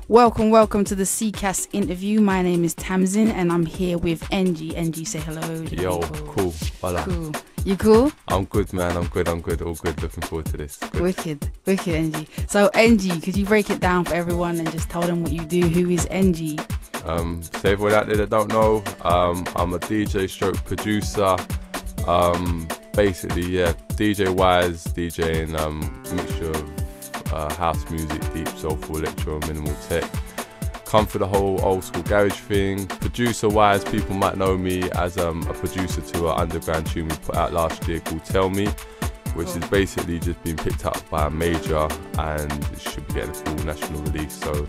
Welcome to the CCAS interview. My name is Tamsin and I'm here with NG. NG, say hello to Yo, people. cool. Hola. Cool. You cool? I'm good, man. I'm good. All good. Looking forward to this. Good. Wicked, NG. So, NG, could you break it down for everyone and just tell them what you do? Who is NG? So everyone out there that don't know, I'm a DJ stroke producer. Basically, yeah, DJ wise, DJing mixture of house music, deep soulful, electro, minimal tech. Come for the whole old school garage thing. Producer wise, people might know me as a producer to an underground tune we put out last year called Tell Me, which is basically just been picked up by a major and it should be getting a full national release. So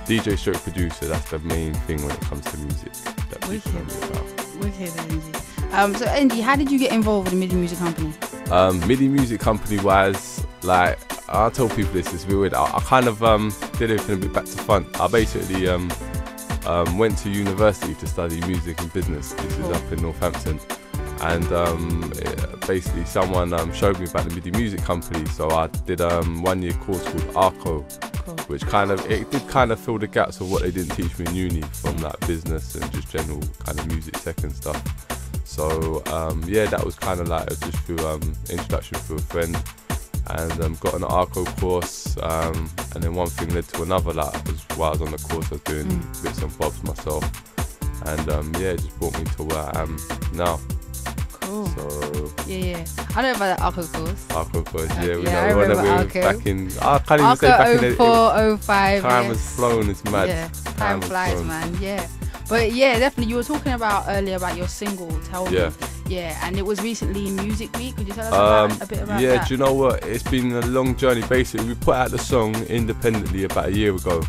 DJ stroke producer, that's the main thing when it comes to music that people know me about. Wicked, NG. So NG, how did you get involved with the MIDI Music Company? MIDI Music Company wise, like I tell people this is weird. I kind of did everything a bit back to front. I basically went to university to study music and business. This is up in Northampton, and basically someone showed me about the MIDI Music Company. So I did a 1 year course called ARCO, which did kind of fill the gaps of what they didn't teach me in uni from like business and just general kind of music tech and stuff. So yeah, that was kind of like just through introduction through a friend, and got an ARCO course, and then one thing led to another. Like while I was on the course, I was doing bits and bobs myself, and yeah, it just brought me to where I am now. Cool. So yeah, I know about the ARCO course. ARCO course, yeah, we I know remember we ARCO. back in. I can't even say back in 04, 05. Time yes. has flown. It's mad. Yeah, time flies, flown. man. Yeah. But yeah, definitely. You were talking about earlier about your single, Tell Me. Yeah, and it was recently in Music Week. Could you tell us a bit about that? Yeah, do you know what? It's been a long journey. Basically, we put out the song independently about a year ago.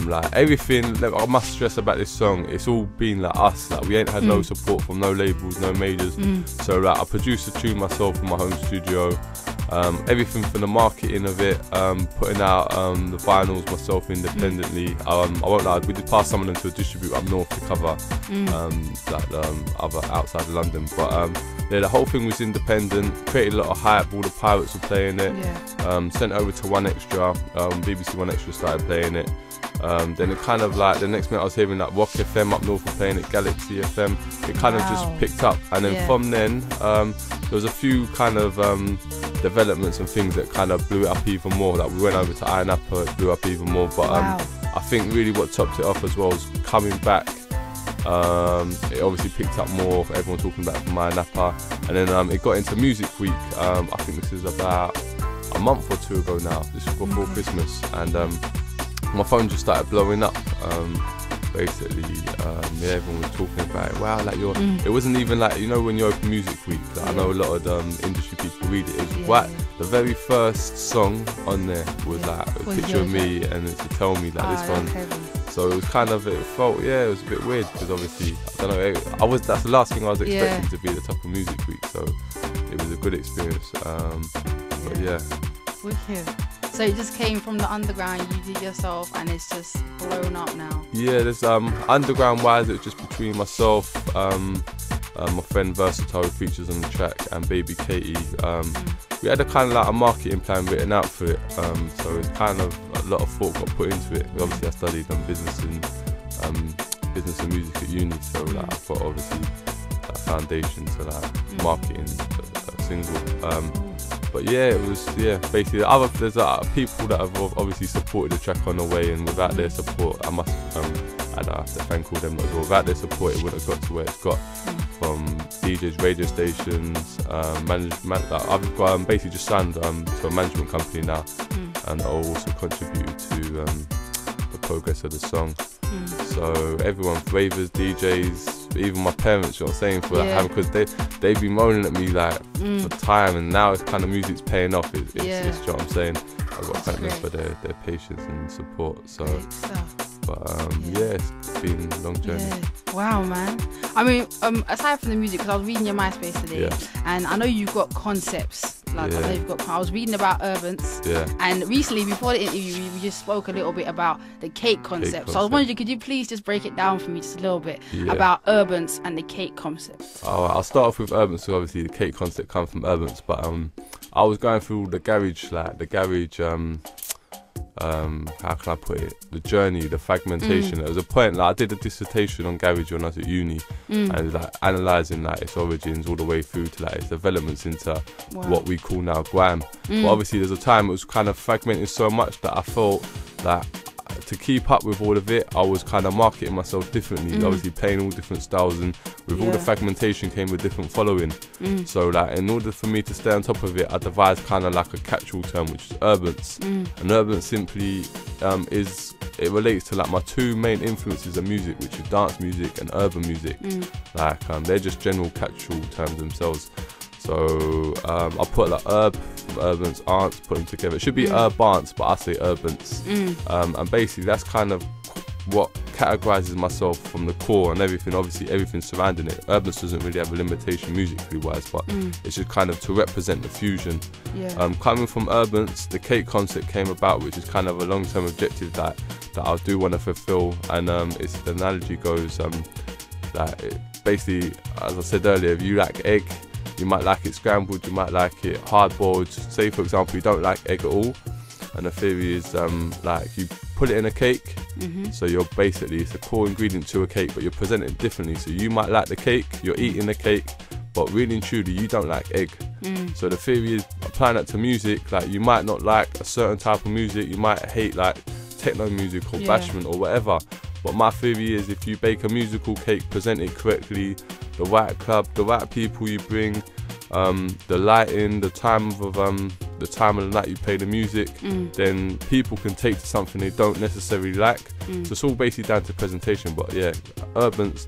Like everything, like, I must stress about this song, it's all been like us. Like we ain't had no support from no labels, no majors. So like I produced the tune myself in my home studio. Everything from the marketing of it, putting out the vinyls myself independently. I won't lie, we did pass some of them to a distributor up north to cover other outside of London. But yeah, the whole thing was independent, created a lot of hype, all the pirates were playing it. Sent over to One Extra, BBC One Extra started playing it. Then it kind of like, the next minute I was hearing like Rock FM up north were playing it, Galaxy FM. It kind of just picked up, and then from then there was a few kind of developments and things that kind of blew it up even more. Like we went over to Iron Apple, it blew up even more. But I think really what topped it off as well was coming back. It obviously picked up more, everyone talking about it from Iron Apple, and then it got into Music Week. I think this is about a month or two ago now. This was before Christmas, and my phone just started blowing up. Basically, yeah, everyone was talking about it. Wow, like it wasn't even like, you know, when you open Music Week, like, I know a lot of industry people read it. It was right, the very first song on there was like a picture of me, and it's to Tell Me, like this one. So it was kind of, it felt, yeah, it was a bit weird because obviously, I don't know, that's the last thing I was expecting to be at the top of Music Week. So it was a good experience. But yeah. Wicked. So it just came from the underground, you did yourself, and it's just blown up now. Yeah, there's underground wise, it was just between myself, my friend Versatile who features on the track, and Baby Katie. We had a kind of like a marketing plan written out for it, so it's kind of a lot of thought got put into it. Obviously I studied business and music at uni, so like I've got obviously that foundation to like marketing a single. But yeah, it was, basically there's people that have obviously supported the track on the way, and without their support, I must I'd have to thank all them as well. Without their support, it wouldn't have got to where it's got. From DJs, radio stations, management. I've got basically just signed to a management company now, and I'll also contribute to the progress of the song. So everyone, ravers, DJs, even my parents, you know what I'm saying, for that, because they've been moaning at me like for time, and now it's kind of music's paying off. It's you know what I'm saying. I've got to thank them for their patience and support. So, but yeah, it's been a long journey. Wow, man. I mean, aside from the music, because I was reading your MySpace today, and I know you've got concepts. Like I know you've got. I was reading about Urbans, and recently before the interview, we just spoke a little bit about the cake concept. So I was wondering, could you please just break it down for me just a little bit about Urbans and the cake concept? I'll start off with Urbans. So obviously the cake concept comes from Urbans, but I was going through the garage, how can I put it, the journey, the fragmentation. There was a point, like I did a dissertation on garage when I was at uni, and like analysing like its origins all the way through to like its developments into what we call now grime. But obviously there's a time it was kind of fragmented so much that I felt that to keep up with all of it, I was kind of marketing myself differently, obviously playing all different styles, and with all the fragmentation came with different following. So like in order for me to stay on top of it, I devised kind of like a catch-all term, which is urbance. And urbance simply it relates to like my two main influences of music, which is dance music and urban music. Like they're just general catch-all terms themselves. So I put like urbance, ants, put them together. It should be urbance, but I say urbance. And basically that's kind of what categorises myself from the core and everything, obviously everything surrounding it. Urbance doesn't really have a limitation musically wise, but it's just kind of to represent the fusion. Coming from urbance, the cake concept came about, which is kind of a long-term objective that I do want to fulfill. And the analogy goes that basically, as I said earlier, if you like egg, you might like it scrambled, you might like it hard-boiled. Say for example you don't like egg at all, and the theory is like you put it in a cake, so you're basically, it's a core ingredient to a cake, but you're presenting it differently. So you might like the cake, you're eating the cake, but really and truly you don't like egg. So the theory is applying that to music. Like you might not like a certain type of music, you might hate like techno music or bashment or whatever, but my theory is if you bake a musical cake, present it correctly, the right club, the right people you bring, the lighting, the time of the night you play the music, then people can take to something they don't necessarily like. So it's all basically down to presentation. But yeah, urbance,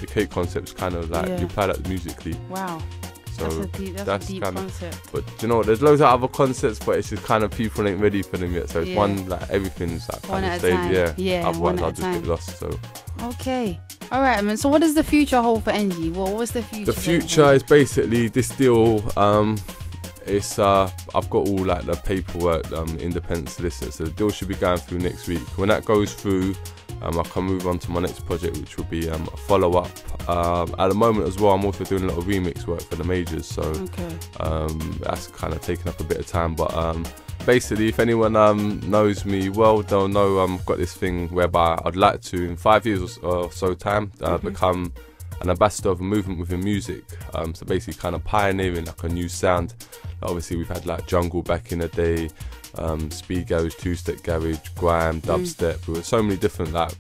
the cake concept is kind of like you apply that musically. Wow. So that's a deep kind concept. But you know, there's loads of other concepts, but it's just kind of people ain't ready for them yet. So it's one, like everything's like one kind at of a stage. time. Otherwise I'll just get lost. So. Okay. All right, man. So what does the future hold for NG? What's the future? The future is basically this deal. It's I've got all like the paperwork, independent solicitor. So the deal should be going through next week. When that goes through, I can move on to my next project, which will be a follow-up. At the moment as well, I'm also doing a lot of remix work for the majors, so that's kind of taking up a bit of time. But basically, if anyone knows me well, they'll know I've got this thing whereby I'd like to, in 5 years or so time, become an ambassador of a movement within music. So basically kind of pioneering like a new sound. Obviously we've had like jungle back in the day, speed garage, two-step garage, grime, dubstep. There were so many different like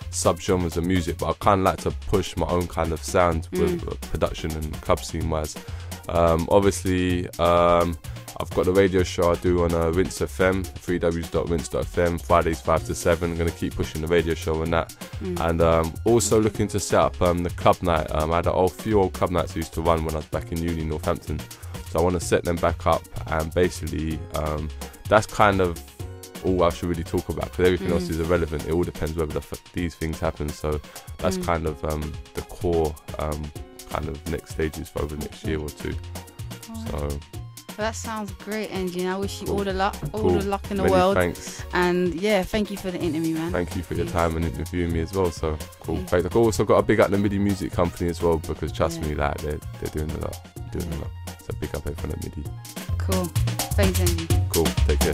sub-genres of music, but I kind of like to push my own kind of sound with production and club scene wise. Obviously I've got the radio show I do on Rinse FM, www.rinse.fm, Fridays 5 to 7. I'm going to keep pushing the radio show on that. And also looking to set up the club night. I had a few old club nights I used to run when I was back in uni, Northampton. So I want to set them back up, and basically that's kind of all I should really talk about, because everything else is irrelevant. It all depends whether these things happen. So that's kind of the core kind of next stages for over the next year or two. So that sounds great, NG. I wish you all the luck, in the Many world. Thanks. And yeah, thank you for the interview, man. Thank you for your time and interviewing me as well. So cool. Thanks. I've also got a big up the MIDI music company as well, because trust me, like they're doing a lot, So big up everyone at MIDI. Cool. Thanks, NG. Cool. Take care.